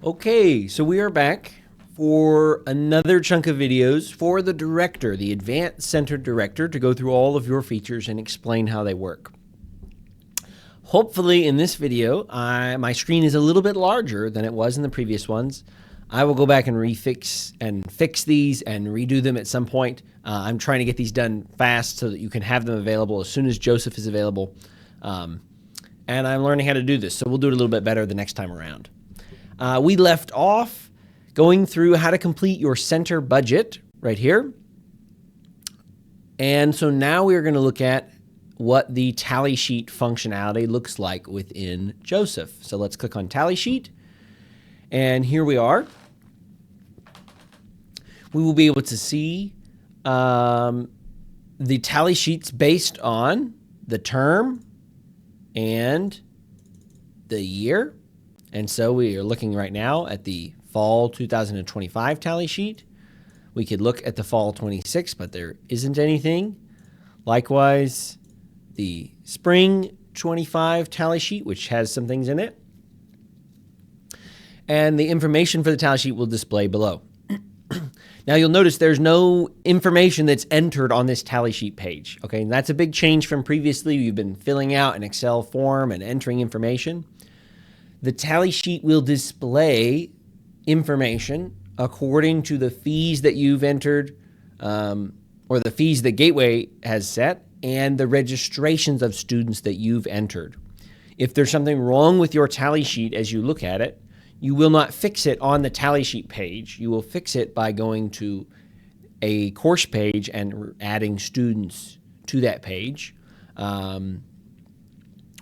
Okay, so we are back for another chunk of videos for the director, the Advanced Center Director, to go through all of your features and explain how they work. Hopefully in this video, my screen is a little bit larger than it was in the previous ones. I will go back and fix these and redo them at some point. I'm trying to get these done fast so that you can have them available as soon as Joseph is available. And I'm learning how to do this, so we'll do it a little bit better the next time around. We left off going through how to complete your center budget right here. And so now we're going to look at what the tally sheet functionality looks like within Joseph. So let's click on tally sheet. And here we are. We will be able to see the tally sheets based on the term and the year. And so we are looking right now at the fall 2025 tally sheet. We could look at the fall 26, but there isn't anything. Likewise, the spring 25 tally sheet, which has some things in it. And the information for the tally sheet will display below. Now you'll notice there's no information that's entered on this tally sheet page. Okay, and that's a big change from previously. You've been filling out an Excel form and entering information. The tally sheet will display information according to the fees that you've entered, or the fees that Gateway has set, and the registrations of students that you've entered. If there's something wrong with your tally sheet as you look at it, you will not fix it on the tally sheet page. You will fix it by going to a course page and adding students to that page,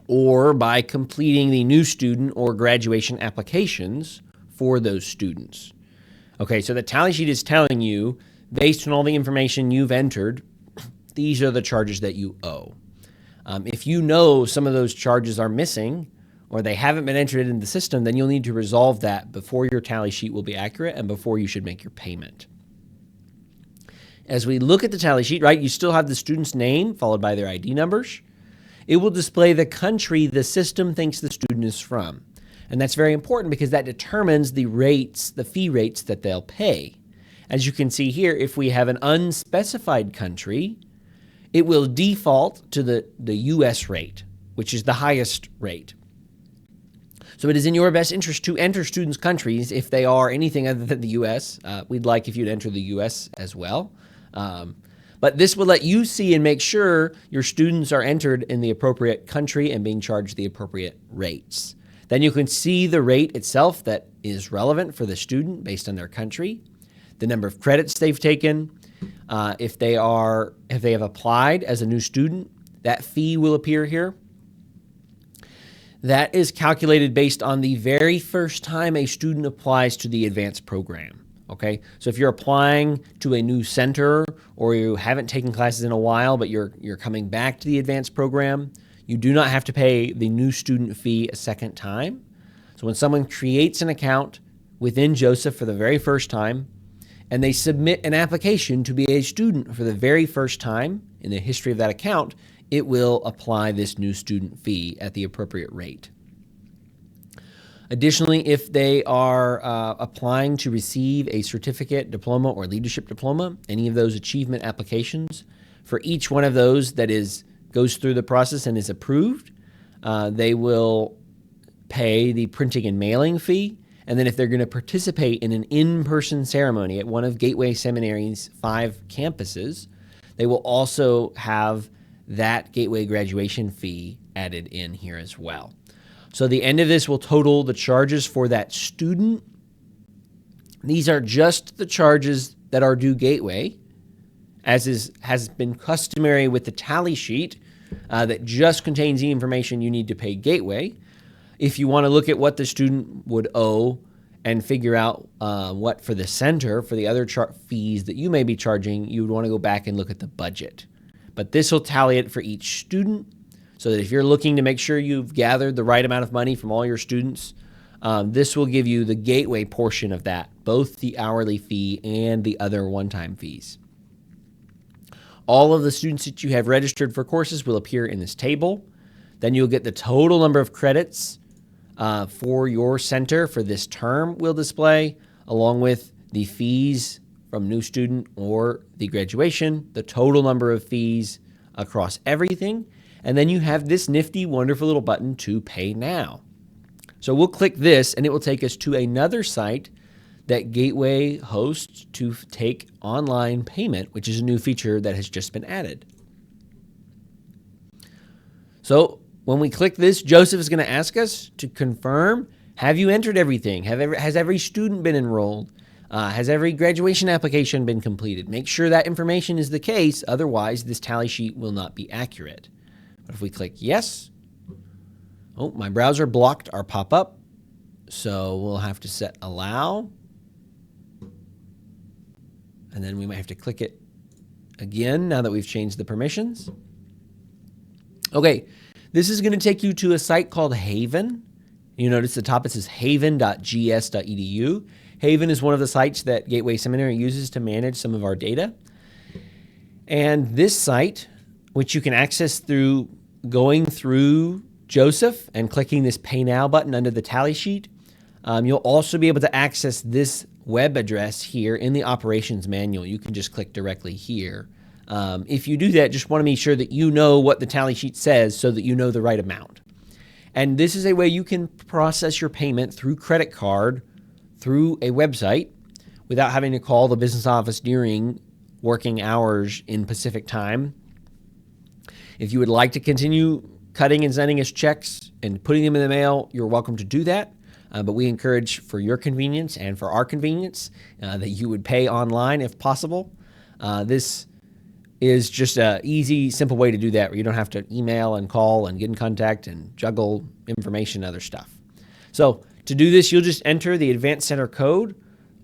or by completing the new student or graduation applications for those students. Okay, so the tally sheet is telling you, based on all the information you've entered, these are the charges that you owe. If you know some of those charges are missing or they haven't been entered in the system, then you'll need to resolve that before your tally sheet will be accurate and before you should make your payment. As we look at the tally sheet, right, you still have the student's name followed by their ID numbers. It will display the country the system thinks the student is from. And that's very important because that determines the rates, the fee rates that they'll pay. As you can see here, if we have an unspecified country, it will default to the U.S. rate, which is the highest rate. So it is in your best interest to enter students' countries if they are anything other than the U.S. We'd like if you'd enter the U.S. as well. But this will let you see and make sure your students are entered in the appropriate country and being charged the appropriate rates. Then you can see the rate itself that is relevant for the student based on their country, the number of credits they've taken. If they have applied as a new student, that fee will appear here. That is calculated based on the very first time a student applies to the advanced program. Okay, so if you're applying to a new center or you haven't taken classes in a while, but you're coming back to the advanced program, you do not have to pay the new student fee a second time. So when someone creates an account within Joseph for the very first time, and they submit an application to be a student for the very first time in the history of that account, it will apply this new student fee at the appropriate rate. Additionally, if they are applying to receive a certificate, diploma, or leadership diploma, any of those achievement applications, for each one of those that goes through the process and is approved, they will pay the printing and mailing fee. And then if they're going to participate in an in-person ceremony at one of Gateway Seminary's 5 campuses, they will also have that Gateway graduation fee added in here as well. So the end of this will total the charges for that student. These are just the charges that are due Gateway, as has been customary with the tally sheet that just contains the information you need to pay Gateway. If you want to look at what the student would owe and figure out what for the center, for the other fees that you may be charging, you would want to go back and look at the budget. But this will tally it for each student, so that if you're looking to make sure you've gathered the right amount of money from all your students, this will give you the Gateway portion of that, both the hourly fee and the other one-time fees. All of the students that you have registered for courses will appear in this table. Then you'll get the total number of credits for your center for this term will display, along with the fees from new student or the graduation, the total number of fees across everything. And then you have this nifty, wonderful little button to pay now. So we'll click this and it will take us to another site that Gateway hosts to take online payment, which is a new feature that has just been added. So when we click this, Joseph is going to ask us to confirm, have you entered everything? Has every student been enrolled? Has every graduation application been completed? Make sure that information is the case, otherwise this tally sheet will not be accurate. But if we click yes, oh, my browser blocked our pop-up, so we'll have to set allow. And then we might have to click it again now that we've changed the permissions. Okay, this is going to take you to a site called Haven. You notice at the top it says haven.gs.edu. Haven is one of the sites that Gateway Seminary uses to manage some of our data. And this site, which you can access through going through Joseph and clicking this Pay Now button under the tally sheet, you'll also be able to access this web address here in the operations manual. You can just click directly here. If you do that, just want to make sure that you know what the tally sheet says so that you know the right amount. And this is a way you can process your payment through credit card through a website without having to call the business office during working hours in Pacific time. If you would like to continue cutting and sending us checks and putting them in the mail, you're welcome to do that. But we encourage, for your convenience and for our convenience, that you would pay online if possible. This is just an easy, simple way to do that where you don't have to email and call and get in contact and juggle information and other stuff. So to do this, you'll just enter the Advanced Center code.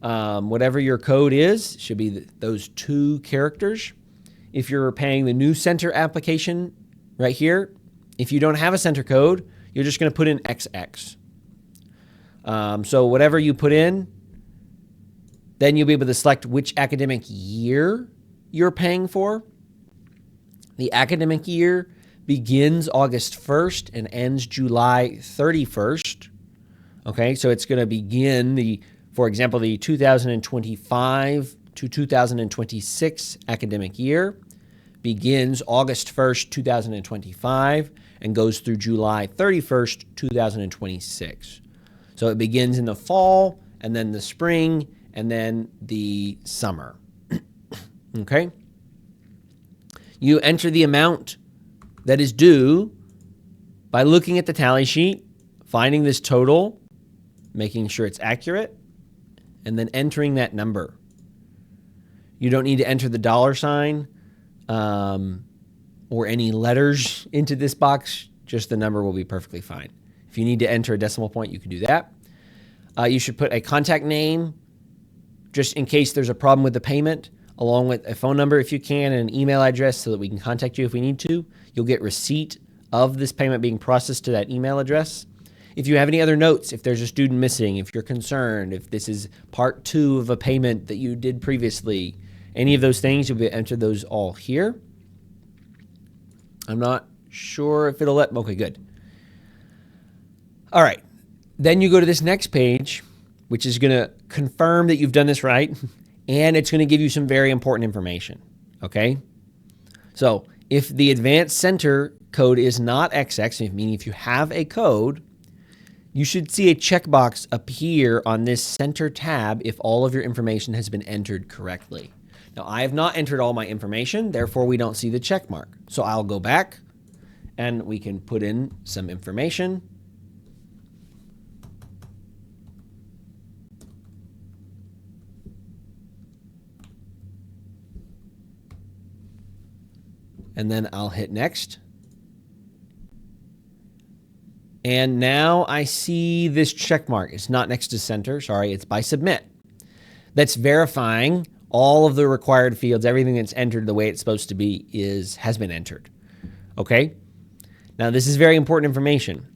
Whatever your code is, should be those 2 characters. If you're paying the new center application right here, if you don't have a center code, you're just going to put in XX. So whatever you put in, then you'll be able to select which academic year you're paying for. The academic year begins August 1st and ends July 31st. Okay, so it's going to begin for example, the 2025 to 2026 academic year begins August 1st, 2025 and goes through July 31st, 2026. So it begins in the fall and then the spring and then the summer. Okay? You enter the amount that is due by looking at the tally sheet, finding this total, making sure it's accurate, and then entering that number. You don't need to enter the $sign or any letters into this box. Just the number will be perfectly fine. If you need to enter a decimal point, you can do that. You should put a contact name just in case there's a problem with the payment, along with a phone number if you can, and an email address so that we can contact you if we need to. You'll get receipt of this payment being processed to that email address. If you have any other notes, if there's a student missing, if you're concerned, if this is part 2 of a payment that you did previously, any of those things, you'll be able to enter those all here. I'm not sure if it'll let, okay, good. All right, then you go to this next page, which is going to confirm that you've done this right, and it's going to give you some very important information, okay? So if the Advanced Center code is not XX, meaning if you have a code, you should see a checkbox appear on this Center tab if all of your information has been entered correctly. Now, I have not entered all my information, therefore we don't see the check mark. So I'll go back and we can put in some information. And then I'll hit next. And now I see this check mark. It's not next to center, sorry, it's by submit. That's verifying all of the required fields, everything that's entered the way it's supposed to be has been entered. Okay? Now this is very important information.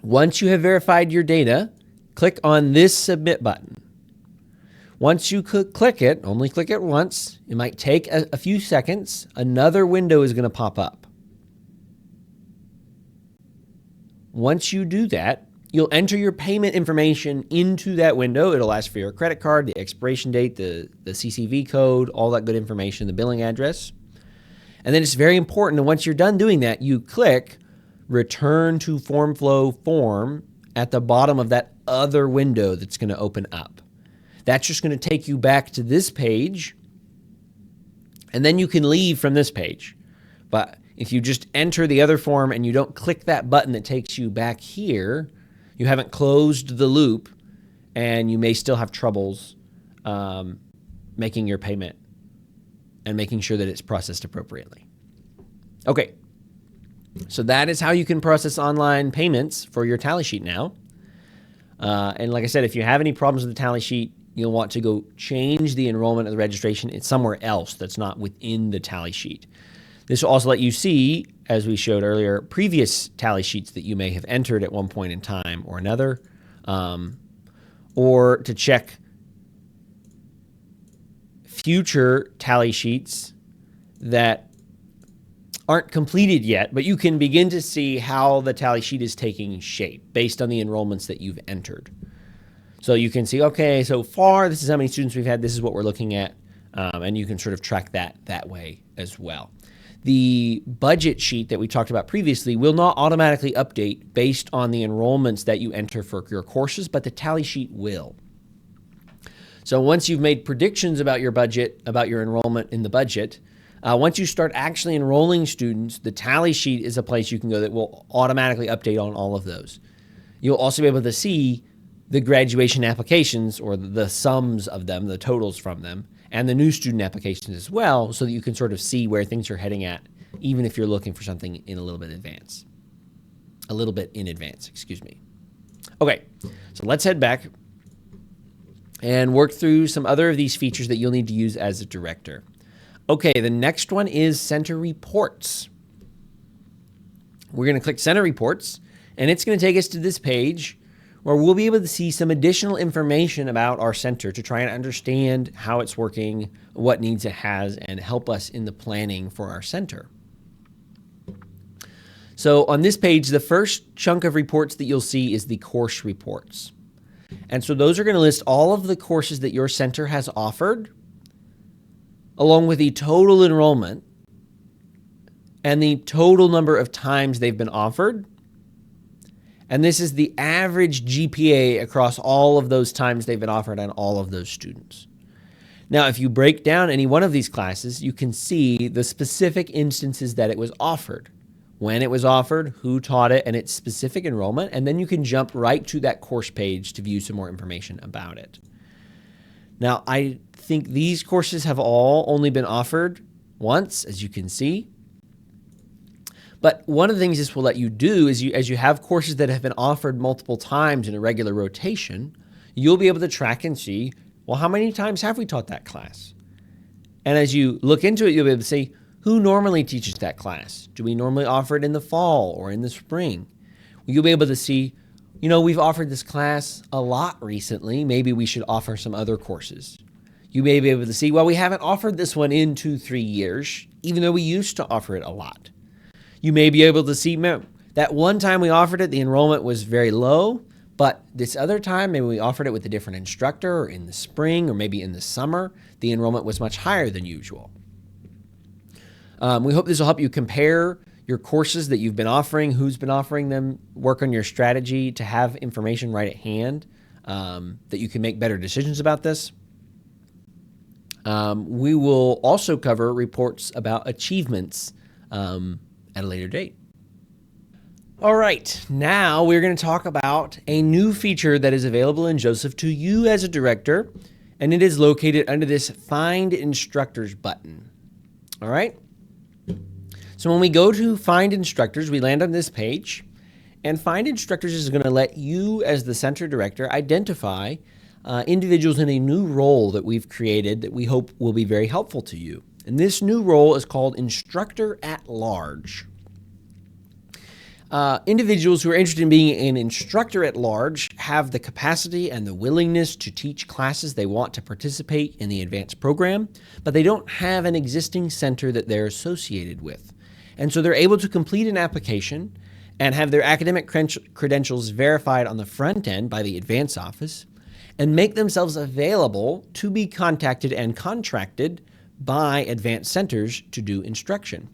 Once you have verified your data, click on this submit button. Once you click it, only click it once, it might take a few seconds, another window is going to pop up. Once you do that, you'll enter your payment information into that window. It'll ask for your credit card, the expiration date, the CCV code, all that good information, the billing address. And then it's very important that once you're done doing that, you click Return to Form Flow form at the bottom of that other window that's going to open up. That's just going to take you back to this page, and then you can leave from this page. But if you just enter the other form and you don't click that button that takes you back here, you haven't closed the loop, and you may still have troubles making your payment and making sure that it's processed appropriately. Okay, so that is how you can process online payments for your tally sheet now. And like I said, if you have any problems with the tally sheet, you'll want to go change the enrollment of the registration. It's somewhere else that's not within the tally sheet. This will also let you see, as we showed earlier, previous tally sheets that you may have entered at one point in time or another, or to check future tally sheets that aren't completed yet, but you can begin to see how the tally sheet is taking shape based on the enrollments that you've entered. So you can see, okay, so far, this is how many students we've had, this is what we're looking at, and you can sort of track that way as well. The budget sheet that we talked about previously will not automatically update based on the enrollments that you enter for your courses, but the tally sheet will. So once you've made predictions about your budget, about your enrollment in the budget, once you start actually enrolling students, the tally sheet is a place you can go that will automatically update on all of those. You'll also be able to see the graduation applications, or the sums of them, the totals from them, and the new student applications as well, so that you can sort of see where things are heading at, even if you're looking for something in a little bit in advance, excuse me. Okay, so let's head back and work through some other of these features that you'll need to use as a director. Okay, the next one is Center Reports. We're going to click Center Reports, and it's going to take us to this page where we'll be able to see some additional information about our center to try and understand how it's working, what needs it has, and help us in the planning for our center. So on this page, the first chunk of reports that you'll see is the course reports. And so those are going to list all of the courses that your center has offered, along with the total enrollment and the total number of times they've been offered. And this is the average GPA across all of those times they've been offered on all of those students. Now, if you break down any one of these classes, you can see the specific instances that it was offered, when it was offered, who taught it, and its specific enrollment, and then you can jump right to that course page to view some more information about it. Now, I think these courses have all only been offered once, as you can see. But one of the things this will let you do is, as you have courses that have been offered multiple times in a regular rotation, you'll be able to track and see, well, how many times have we taught that class? And as you look into it, you'll be able to see, who normally teaches that class? Do we normally offer it in the fall or in the spring? You'll be able to see, we've offered this class a lot recently. Maybe we should offer some other courses. You may be able to see, well, we haven't offered this one in 2-3 years, even though we used to offer it a lot. You may be able to see, that one time we offered it, the enrollment was very low, but this other time, maybe we offered it with a different instructor, or in the spring, or maybe in the summer, the enrollment was much higher than usual. We hope this will help you compare your courses that you've been offering, who's been offering them, work on your strategy to have information right at hand, that you can make better decisions about this. We will also cover reports about achievements at a later date. All right, now we're going to talk about a new feature that is available in Joseph to you as a director, and it is located under this Find Instructors button. All right? So when we go to Find Instructors, we land on this page, and Find Instructors is going to let you as the center director identify individuals in a new role that we've created that we hope will be very helpful to you. And this new role is called Instructor at Large. Individuals who are interested in being an instructor at large have the capacity and the willingness to teach classes they want to participate in the advanced program, but they don't have an existing center that they're associated with. And so they're able to complete an application and have their academic credentials verified on the front end by the advance office, and make themselves available to be contacted and contracted by advanced centers to do instruction.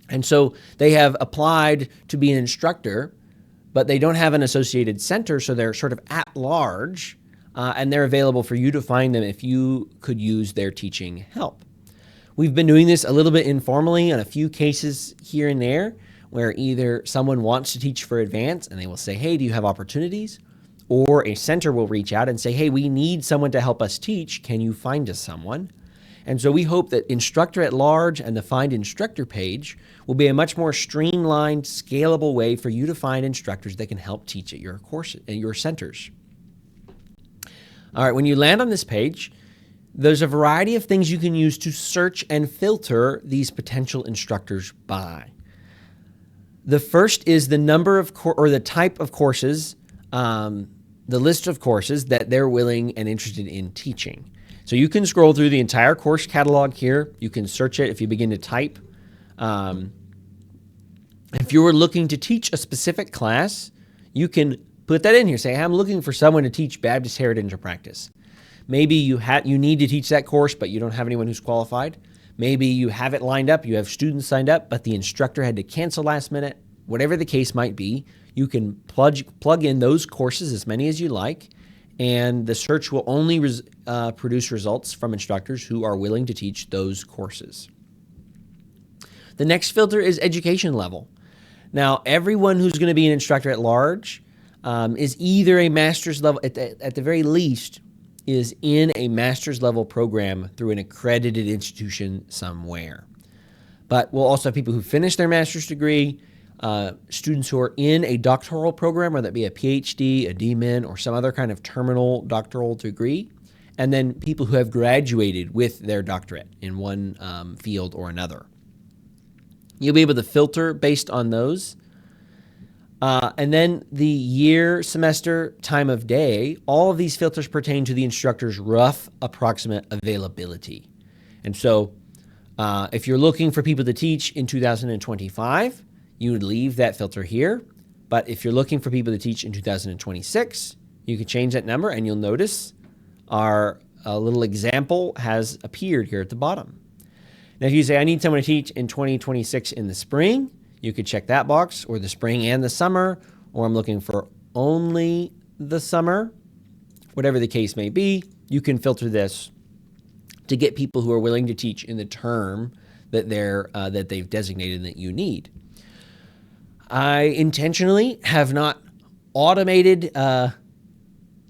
And so they have applied to be an instructor, but they don't have an associated center, so they're sort of at large, and they're available for you to find them if you could use their teaching help. We've been doing this a little bit informally on a few cases here and there, where either someone wants to teach for advance and they will say, hey, do you have opportunities? Or a center will reach out and say, hey, we need someone to help us teach. Can you find us someone? And so we hope that Instructor at Large and the Find Instructor page will be a much more streamlined, scalable way for you to find instructors that can help teach at your courses, at your centers. All right, when you land on this page, there's a variety of things you can use to search and filter these potential instructors by. The first is the number of or the type of courses, the list of courses that they're willing and interested in teaching. So you can scroll through the entire course catalog here. You can search it if you begin to type. If you were looking to teach a specific class, you can put that in here. Say, I'm looking for someone to teach Baptist Heritage and Practice. Maybe you need to teach that course, but you don't have anyone who's qualified. Maybe you have it lined up, you have students signed up, but the instructor had to cancel last minute. Whatever the case might be, you can plug in those courses, as many as you like, and the search will only produce results from instructors who are willing to teach those courses. The next filter is education level. Now, everyone who's going to be an instructor at large is either a master's level, at the very least, is in a master's level program through an accredited institution somewhere. But we'll also have people who finish their master's degree, students who are in a doctoral program, whether that be a PhD, a DMin, or some other kind of terminal doctoral degree, and then people who have graduated with their doctorate in one field or another. You'll be able to filter based on those. And then the year, semester, time of day, all of these filters pertain to the instructor's rough approximate availability. And so if you're looking for people to teach in 2025, you would leave that filter here. But if you're looking for people to teach in 2026, you can change that number, and you'll notice our little example has appeared here at the bottom. Now, if you say, I need someone to teach in 2026 in the spring, you could check that box, or the spring and the summer, or I'm looking for only the summer. Whatever the case may be, you can filter this to get people who are willing to teach in the term that they've designated that you need. I intentionally have not automated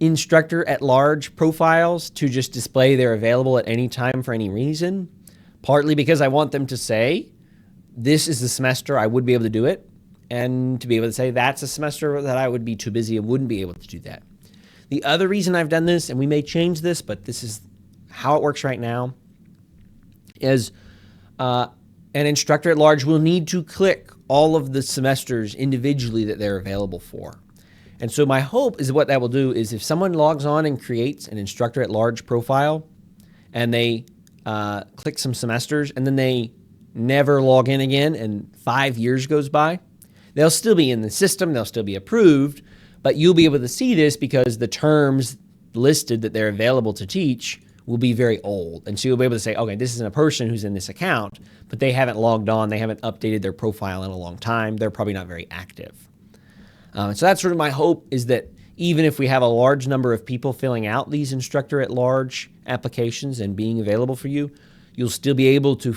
instructor at large profiles to just display they're available at any time for any reason, partly because I want them to say, this is the semester I would be able to do it, and to be able to say that's a semester that I would be too busy and wouldn't be able to do that. The other reason I've done this, and we may change this, but this is how it works right now, is an instructor at large will need to click all of the semesters individually that they're available for. And so my hope is what that will do is if someone logs on and creates an instructor at large profile, and they click some semesters, and then they never log in again, and 5 years goes by, they'll still be in the system, they'll still be approved, but you'll be able to see this because the terms listed that they're available to teach will be very old. And so you'll be able to say, okay, this isn't a person who's in this account, but they haven't logged on, they haven't updated their profile in a long time, they're probably not very active. So that's sort of my hope, is that even if we have a large number of people filling out these instructor at large applications and being available for you, you'll still be able to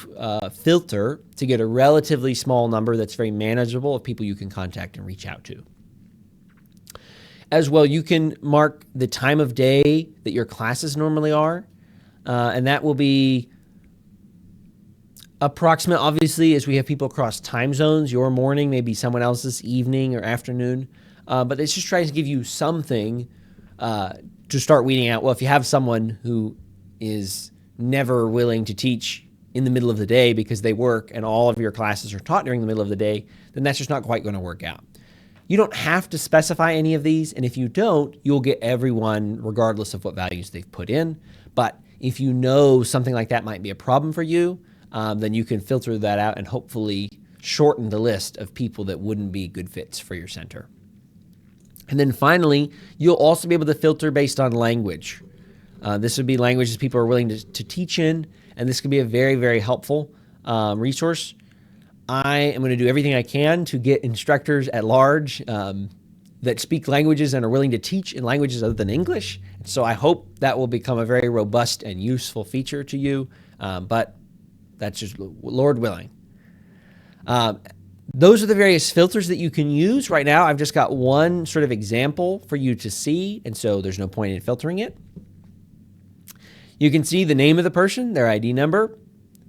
filter to get a relatively small number that's very manageable of people you can contact and reach out to. As well, you can mark the time of day that your classes normally are, and that will be approximate, obviously, as we have people across time zones. Your morning may be someone else's evening or afternoon, but it's just trying to give you something to start weeding out. Well, if you have someone who is never willing to teach in the middle of the day because they work and all of your classes are taught during the middle of the day, then that's just not quite going to work out. You don't have to specify any of these, and if you don't, you'll get everyone regardless of what values they've put in. But if you know something like that might be a problem for you, then you can filter that out and hopefully shorten the list of people that wouldn't be good fits for your center. And then finally, you'll also be able to filter based on language. This would be languages people are willing to teach in, and this can be a very, very helpful resource. I am going to do everything I can to get instructors at large that speak languages and are willing to teach in languages other than English. So I hope that will become a very robust and useful feature to you, but that's just Lord willing. Those are the various filters that you can use. Right now, I've just got one sort of example for you to see, and so there's no point in filtering it. You can see the name of the person, their ID number.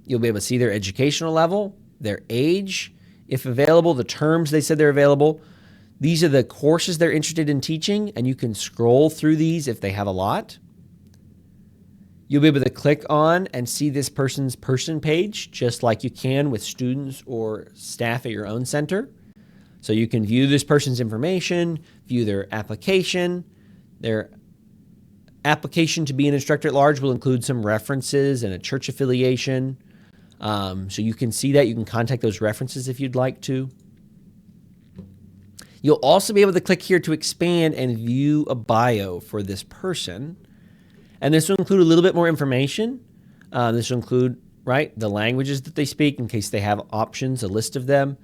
You'll be able to see their educational level, their age, if available, the terms they said they're available. These are the courses they're interested in teaching, and you can scroll through these if they have a lot. You'll be able to click on and see this person's person page, just like you can with students or staff at your own center. So you can view this person's information, view their application. Their application to be an instructor at large will include some references and a church affiliation. So you can see that. You can contact those references if you'd like to. You'll also be able to click here to expand and view a bio for this person. And this will include a little bit more information. This will include, the languages that they speak in case they have options, a list of them,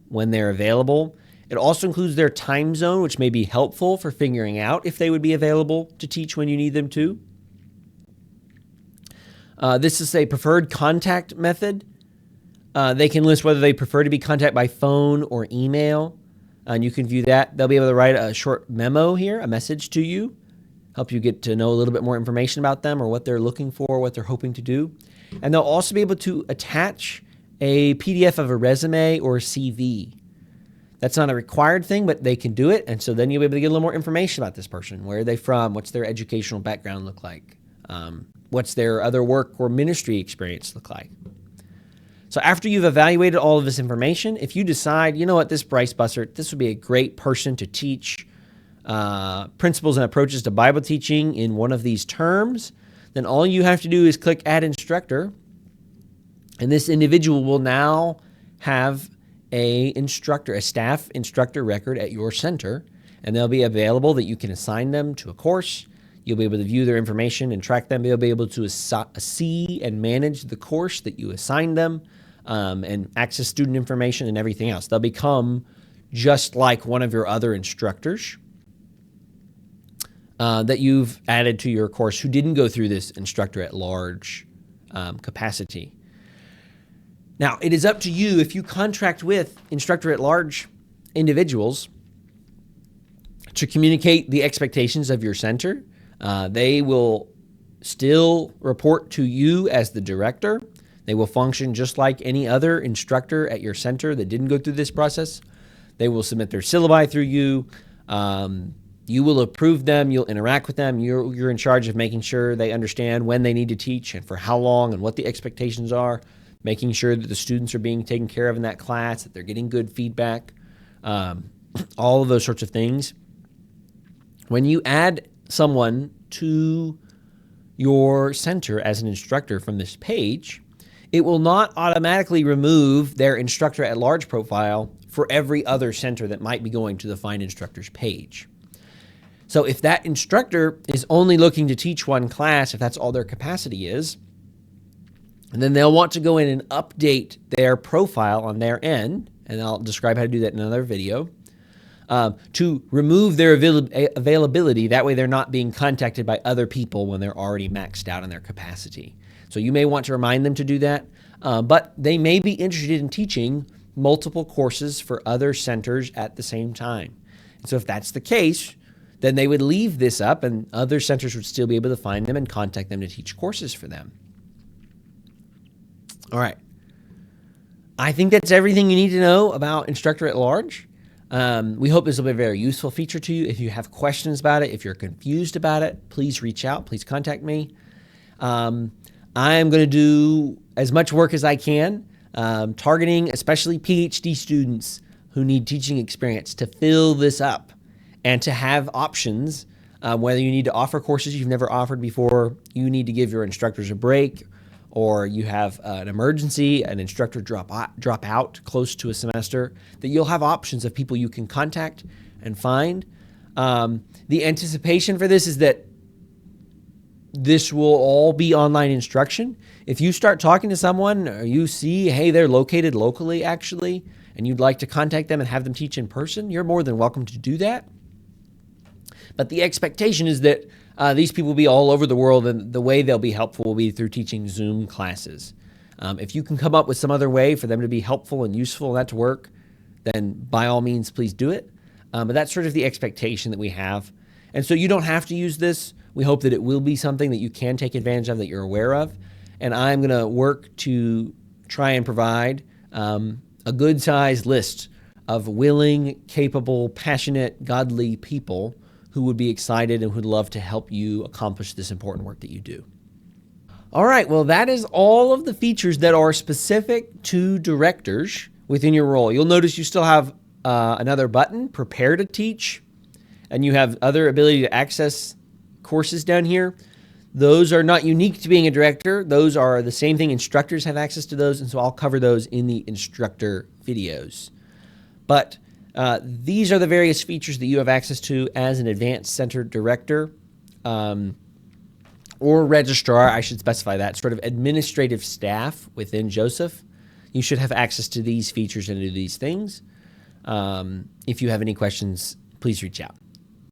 when they're available. It also includes their time zone, which may be helpful for figuring out if they would be available to teach when you need them to. This is a preferred contact method. They can list whether they prefer to be contacted by phone or email. And you can view that. They'll be able to write a short memo here, a message to you, help you get to know a little bit more information about them or what they're looking for, what they're hoping to do. And they'll also be able to attach a PDF of a resume or a CV. That's not a required thing, but they can do it. And so then you'll be able to get a little more information about this person. Where are they from? What's their educational background look like? What's their other work or ministry experience look like? So after you've evaluated all of this information, if you decide, you know what, this Bryce Bussert, this would be a great person to teach principles and approaches to Bible teaching in one of these terms, then all you have to do is click Add Instructor, and this individual will now have a staff instructor record at your center, and they'll be available that you can assign them to a course. You'll be able to view their information and track them. You'll be able to see and manage the course that you assigned them, and access student information and everything else. They'll become just like one of your other instructors that you've added to your course who didn't go through this instructor at large capacity. Now, it is up to you if you contract with instructor at large individuals to communicate the expectations of your center. They will still report to you as the director. They will function just like any other instructor at your center that didn't go through this process. They will submit their syllabi through you. You will approve them. You'll interact with them. You're in charge of making sure they understand when they need to teach and for how long and what the expectations are, making sure that the students are being taken care of in that class, that they're getting good feedback, all of those sorts of things. When you add someone to your center as an instructor from this page, it will not automatically remove their instructor at large profile for every other center that might be going to the Find Instructors page. So if that instructor is only looking to teach one class, if that's all their capacity is, and then they'll want to go in and update their profile on their end, and I'll describe how to do that in another video, to remove their availability. That way they're not being contacted by other people when they're already maxed out on their capacity. So you may want to remind them to do that, but they may be interested in teaching multiple courses for other centers at the same time. And so if that's the case, then they would leave this up and other centers would still be able to find them and contact them to teach courses for them. All right. I think that's everything you need to know about Instructor at Large. We hope this will be a very useful feature to you. If you have questions about it, if you're confused about it, please reach out. Please contact me. I am going to do as much work as I can, targeting especially PhD students who need teaching experience to fill this up and to have options, whether you need to offer courses you've never offered before, you need to give your instructors a break, or you have an emergency, an instructor drop out close to a semester, that you'll have options of people you can contact and find. The anticipation for this is that this will all be online instruction. If you start talking to someone or you see, hey, they're located locally actually, and you'd like to contact them and have them teach in person, you're more than welcome to do that. But the expectation is that these people will be all over the world, and the way they'll be helpful will be through teaching Zoom classes. If you can come up with some other way for them to be helpful and useful and that to work, then by all means, please do it. But that's sort of the expectation that we have. And so you don't have to use this. We hope that it will be something that you can take advantage of, that you're aware of. And I'm going to work to try and provide a good-sized list of willing, capable, passionate, godly people who would be excited and would love to help you accomplish this important work that you do. All right, well, that is all of the features that are specific to directors within your role. You'll notice you still have another button, Prepare to Teach, and you have other ability to access courses down here. Those are not unique to being a director. Those are the same thing. Instructors have access to those, and so I'll cover those in the instructor videos. But these are the various features that you have access to as an Advanced Center Director or Registrar. I should specify that, sort of administrative staff within Joseph. You should have access to these features and do these things. If you have any questions, please reach out.